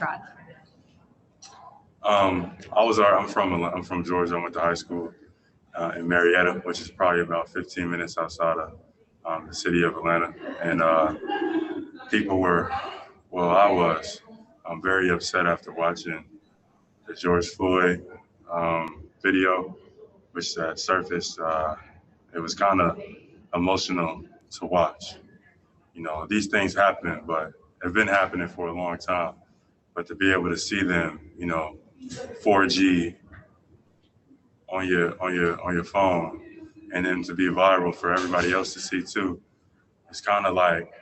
drive? I'm from Georgia. I went to high school in Marietta, which is probably about 15 minutes outside of the city of Atlanta. And I was very upset after watching the George Floyd video, which surfaced. It was kind of emotional to watch. You know, these things happen, but have been happening for a long time. But to be able to see them, 4G on your phone, and then to be viral for everybody else to see too, it's kind of like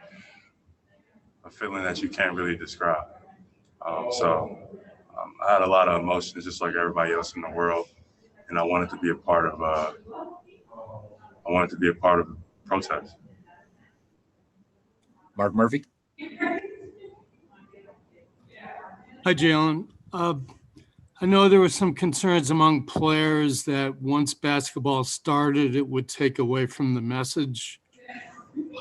a feeling that you can't really describe. I had a lot of emotions, just like everybody else in the world, and I wanted to be a part of. I wanted to be a part of the protest. Mark Murphy. Hi, Jaylen. I know there were some concerns among players that once basketball started, it would take away from the message.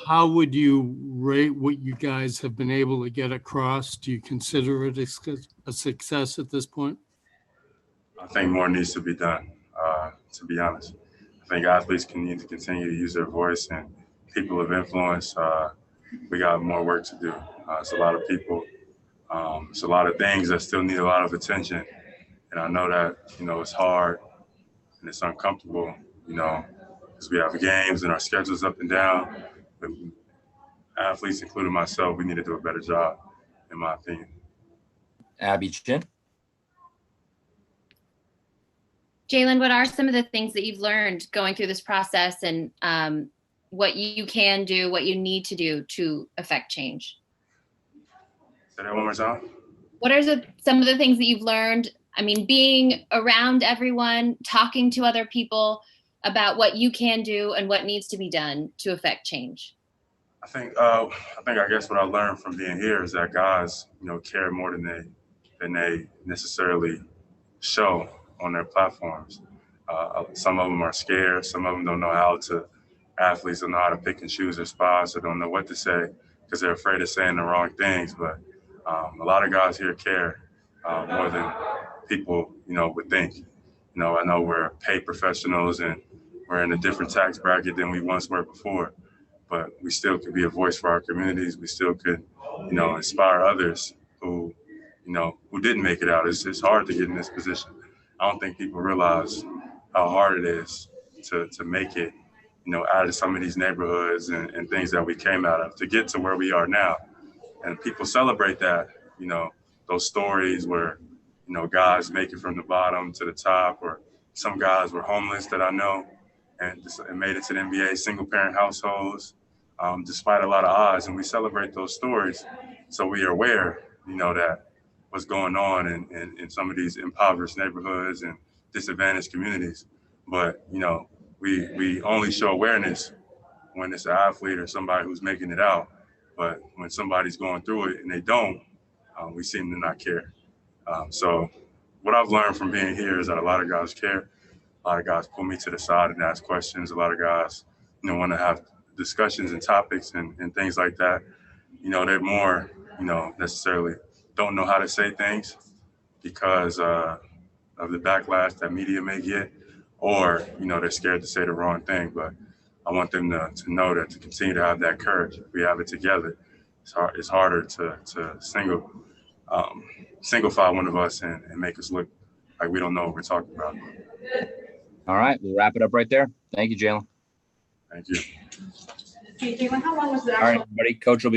How would you rate what you guys have been able to get across? Do you consider it a success at this point? I think more needs to be done, to be honest. I think athletes need to continue to use their voice, and people of influence, we got more work to do. It's a lot of people. It's a lot of things that still need a lot of attention. And I know that, it's hard and it's uncomfortable, because we have games and our schedule's up and down. But athletes, including myself, we need to do a better job, in my opinion. Abby Chin. Jaylen, what are some of the things that you've learned going through this process, and what you can do, what you need to do to affect change? Say that one more time. What are some of the things that you've learned? I mean, being around everyone, talking to other people about what you can do and what needs to be done to affect change. I guess what I learned from being here is that guys, care more than they necessarily show on their platforms. Some of them are scared. Some of them don't know athletes don't know how to pick and choose their spots, or don't know what to say because they're afraid of saying the wrong things. But a lot of guys here care more than people, would think. I know we're paid professionals and we're in a different tax bracket than we once were before, but we still could be a voice for our communities. We still could, inspire others who didn't make it out. It's hard to get in this position. I don't think people realize how hard it is to make it, out of some of these neighborhoods and things that we came out of to get to where we are now. And people celebrate that, those stories where, guys make it from the bottom to the top, or some guys were homeless that I know and made it to the NBA, single parent households, despite a lot of odds. And we celebrate those stories. So we are aware, that what's going on in some of these impoverished neighborhoods and disadvantaged communities. But, we only show awareness when it's an athlete or somebody who's making it out. But when somebody's going through it and they don't, we seem to not care. So what I've learned from being here is that a lot of guys care. A lot of guys pull me to the side and ask questions. A lot of guys, want to have discussions and topics and things like that. They're more, necessarily don't know how to say things because of the backlash that media may get, or, they're scared to say the wrong thing. But I want them to know that to continue to have that courage. If we have it together, it's harder to single-file one of us and make us look like we don't know what we're talking about. All right, we'll wrap it up right there. Thank you, Jaylen. Thank you. Jaylen, how long was the All right, everybody. Coach will be